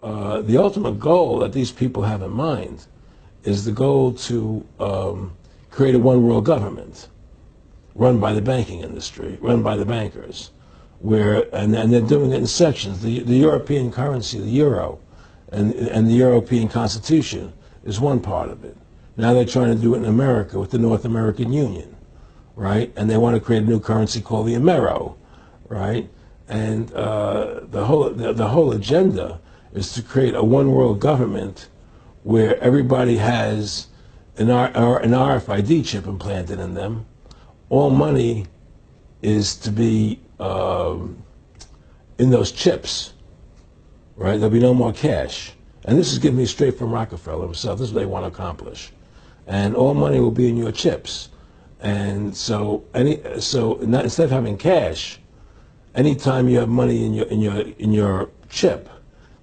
the ultimate goal that these people have in mind is the goal to create a one world government run by the banking industry, run by the bankers, and they're doing it in sections. The European currency, the euro, and the European Constitution is one part of it. Now they're trying to do it in America with the North American Union, right? And they want to create a new currency called the Amero, right? And the whole agenda is to create a one world government where everybody has an RFID chip implanted in them. All money is to be in those chips, right? There'll be no more cash. And this is giving me straight from Rockefeller himself. This is what they want to accomplish. And all money will be in your chips. And so instead of having cash, anytime you have money in your chip,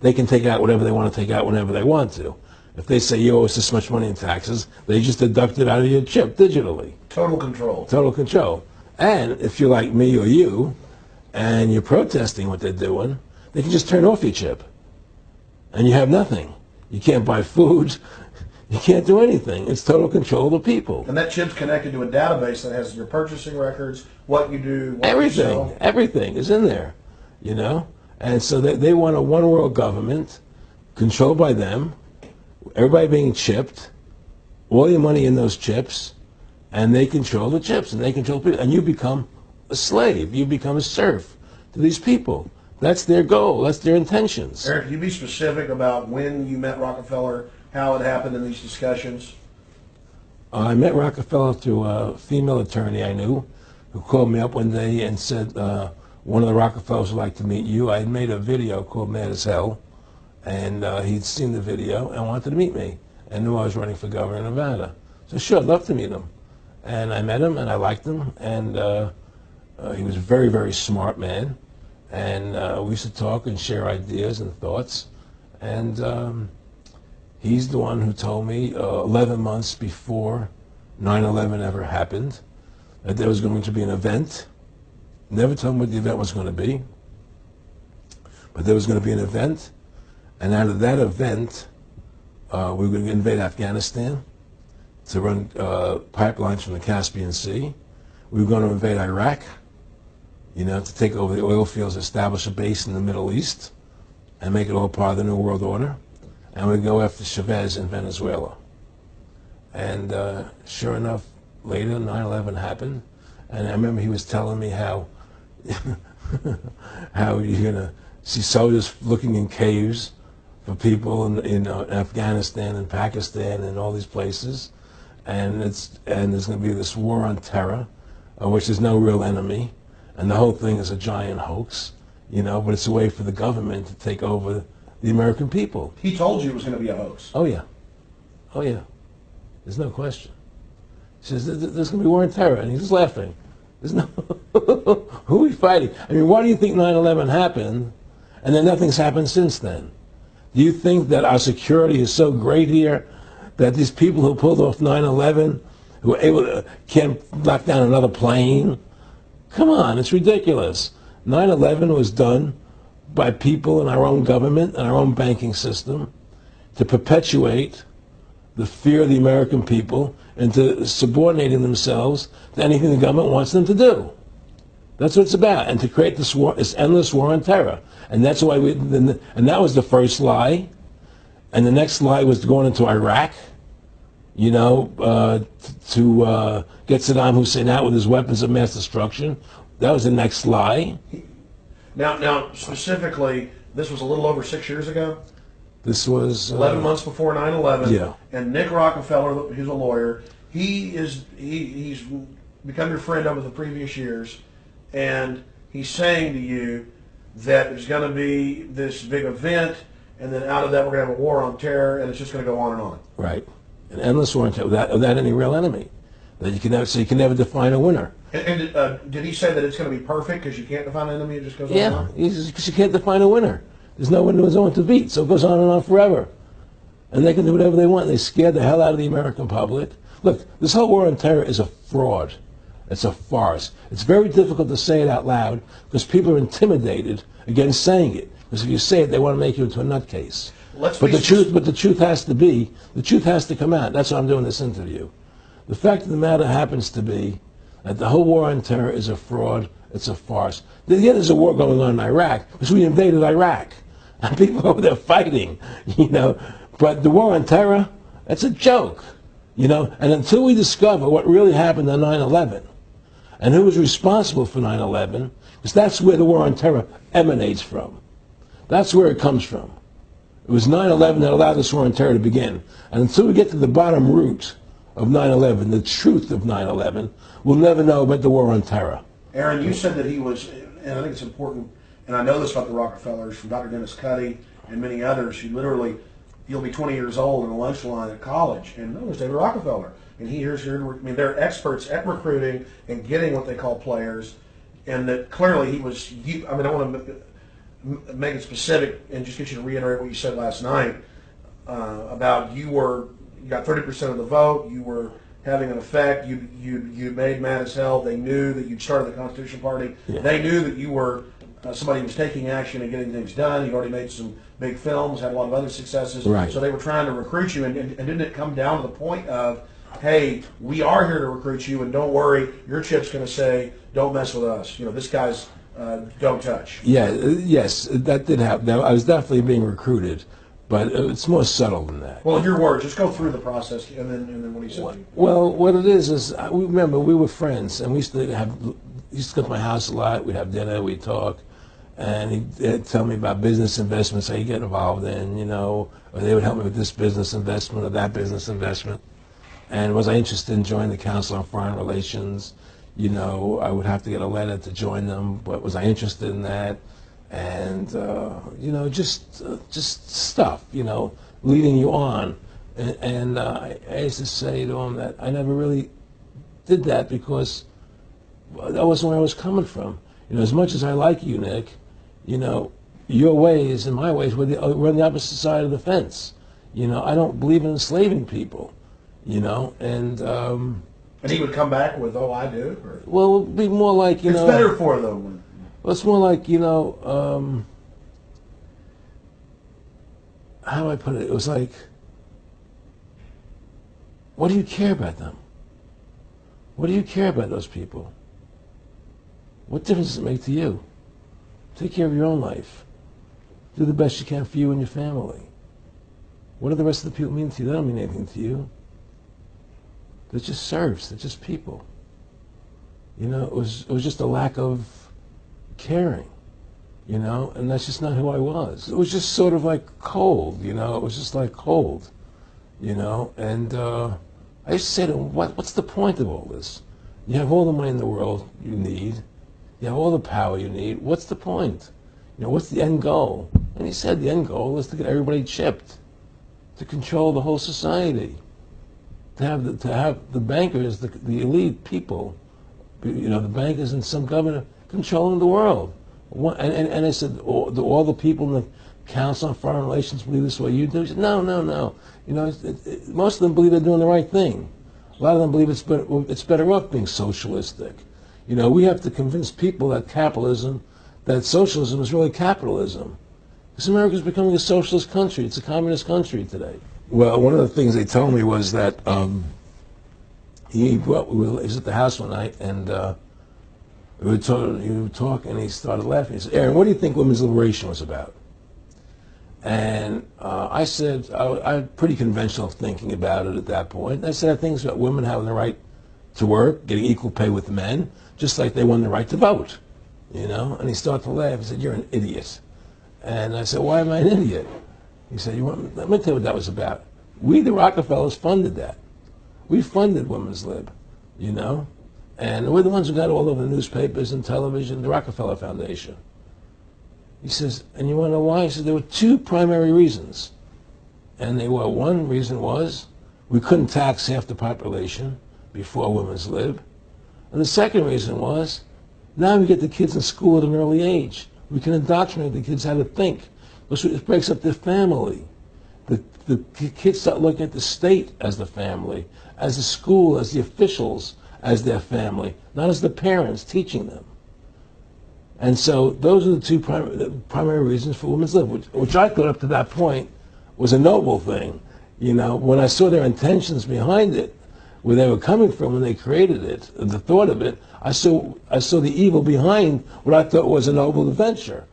they can take out whatever they want to take out whenever they want to. If they say you owe us this much money in taxes, they just deduct it out of your chip digitally. Total control. Total control. And if you're like me or you, and you're protesting what they're doing, they can just turn off your chip. And you have nothing. You can't buy food. You can't do anything. It's total control of the people. And that chip's connected to a database that has your purchasing records, what you do, what everything, you sell. Everything is in there, you know? And so they want a one world government controlled by them, everybody being chipped, all your money in those chips, and they control the chips, and they control people. And you become a slave. You become a serf to these people. That's their goal. That's their intentions. Eric, can you be specific about when you met Rockefeller, how it happened in these discussions? I met Rockefeller through a female attorney I knew who called me up one day and said, one of the Rockefellers would like to meet you. I had made a video called Mad as Hell, and he'd seen the video and wanted to meet me and knew I was running for governor of Nevada. So sure, I'd love to meet him. And I met him and I liked him, and he was a very, very smart man. And we used to talk and share ideas and thoughts. And he's the one who told me 11 months before 9/11 ever happened that there was going to be an event. Never told me what the event was going to be, but there was going to be an event. And out of that event, we were going to invade Afghanistan to run pipelines from the Caspian Sea. We were going to invade Iraq, you know, to take over the oil fields, establish a base in the Middle East, and make it all part of the New World Order. And we'd go after Chavez in Venezuela. And sure enough, later 9/11 happened. And I remember he was telling me how how you're going to see soldiers looking in caves for people in Afghanistan and Pakistan and all these places. And there's going to be this war on terror, which there's no real enemy. And the whole thing is a giant hoax, you know, but it's a way for the government to take over the American people. He told you it was going to be a hoax. Oh, yeah. Oh, yeah. There's no question. He says, there's going to be war on terror. And he's just laughing. There's no... Who are we fighting? I mean, why do you think 9/11 happened and then nothing's happened since then? Do you think that our security is so great here that these people who pulled off 9/11, who were able to, can't knock down another plane? Come on, it's ridiculous. 9/11 was done by people in our own government and our own banking system to perpetuate the fear of the American people into subordinating themselves to anything the government wants them to do. That's what it's about, and to create this war, this endless war on terror. And that's why and that was the first lie. And the next lie was going into Iraq, you know, to get Saddam Hussein out with his weapons of mass destruction. That was the next lie. Now, specifically, this was a little over 6 years ago. This was 11 months before 9/11. Yeah. And Nick Rockefeller, who's a lawyer, he's become your friend over the previous years, and he's saying to you that there's going to be this big event, and then out of that we're going to have a war on terror, and it's just going to go on and on. Right, an endless war on terror without any real enemy. That you can never, so you can never define a winner. And did he say that it's going to be perfect because you can't define an enemy? It just goes on and on. Yeah, because you can't define a winner. There's no one to beat, so it goes on and on forever. And they can do whatever they want. They scare the hell out of the American public. Look, this whole war on terror is a fraud. It's a farce. It's very difficult to say it out loud because people are intimidated against saying it. Because if you say it, they want to make you into a nutcase. Let's But be the truth has to come out. That's why I'm doing this interview. The fact of the matter happens to be that the whole war on terror is a fraud. It's a farce. Yeah, there's a war going on in Iraq because we invaded Iraq. And people over there fighting, you know. But the war on terror, that's a joke, you know. And until we discover what really happened on 9/11 and who was responsible for 9/11, because that's where the war on terror emanates from. That's where it comes from. It was 9/11 that allowed this war on terror to begin. And until we get to the bottom root of 9/11, the truth of 9/11, we'll never know about the war on terror. Aaron, you said that he was, and I think it's important, and I know this about the Rockefellers from Dr. Dennis Cuddy and many others who literally, you'll be 20 years old in a lunch line at college, and no, there's David Rockefeller. And here's your, I mean, they're experts at recruiting and getting what they call players, and that clearly he was, I mean, I want to make it specific and just get you to reiterate what you said last night about you got 30% of the vote, you were having an effect, you made mad as hell, they knew that you'd started the Constitution Party, yeah. They knew that you were somebody who was taking action and getting things done, you'd already made some big films, had a lot of other successes, right. So they were trying to recruit you, and didn't it come down to the point of, hey, we are here to recruit you, and don't worry, your chip's going to say, don't mess with us, you know, this guy's don't touch. Yeah, yes, that did happen. I was definitely being recruited, but it's more subtle than that. Well, in your words, just go through the process, and then what he said. Well, what it is remember we were friends, and we used to come to my house a lot. We'd have dinner, we'd talk, and he'd tell me about business investments that he'd get involved in, you know, or they would help me with this business investment or that business investment. And was I interested in joining the Council on Foreign Relations? You know, I would have to get a letter to join them, but was I interested in that? And, you know, just stuff, you know, leading you on. And I used to say to him that I never really did that because that wasn't where I was coming from. You know, as much as I like you, Nick, you know, your ways and my ways we're on the opposite side of the fence. You know, I don't believe in enslaving people, you know, and he would come back with, oh, I do? Or? Well, it would be more like, you know. It's better for them. Well, it's more like, you know, how do I put it? It was like, what do you care about them? What do you care about those people? What difference does it make to you? Take care of your own life. Do the best you can for you and your family. What do the rest of the people mean to you? They don't mean anything to you. They're just serfs. They're just people. You know, it was just a lack of caring, you know, and that's just not who I was. It was just sort of like cold, you know. It was just like cold, you know. And I used to say to him, what's the point of all this? You have all the money in the world you need. You have all the power you need. What's the point? You know, what's the end goal? And he said the end goal is to get everybody chipped, to control the whole society, to have the bankers, the elite people, you know, the bankers and some governor controlling the world. And I said, all the people in the Council on Foreign Relations believe this way you do? He said, no. You know, most of them believe they're doing the right thing. A lot of them believe it's better off being socialistic. You know, we have to convince people that that socialism is really capitalism. Because America's becoming a socialist country. It's a communist country today. Well, one of the things they told me was that he was at the house one night, and we were talking, and he started laughing. He said, Aaron, what do you think women's liberation was about? And I said, I had pretty conventional thinking about it at that point. I said, I think it's about women having the right to work, getting equal pay with men, just like they won the right to vote, you know? And he started to laugh. He said, you're an idiot. And I said, why am I an idiot? He said, let me tell you what that was about. We, the Rockefellers, funded that. We funded Women's Lib, you know? And we're the ones who got all over the newspapers and television, the Rockefeller Foundation. He says, and you want to know why? He said, there were two primary reasons. And they were, one reason was we couldn't tax half the population before Women's Lib. And the second reason was, now we get the kids in school at an early age. We can indoctrinate the kids how to think. It breaks up their family. The kids start looking at the state as the family, as the school, as the officials, as their family, not as the parents teaching them. And so those are the two primary reasons for women's lib, which I thought up to that point was a noble thing. You know, when I saw their intentions behind it, where they were coming from when they created it, the thought of it, I saw the evil behind what I thought was a noble adventure.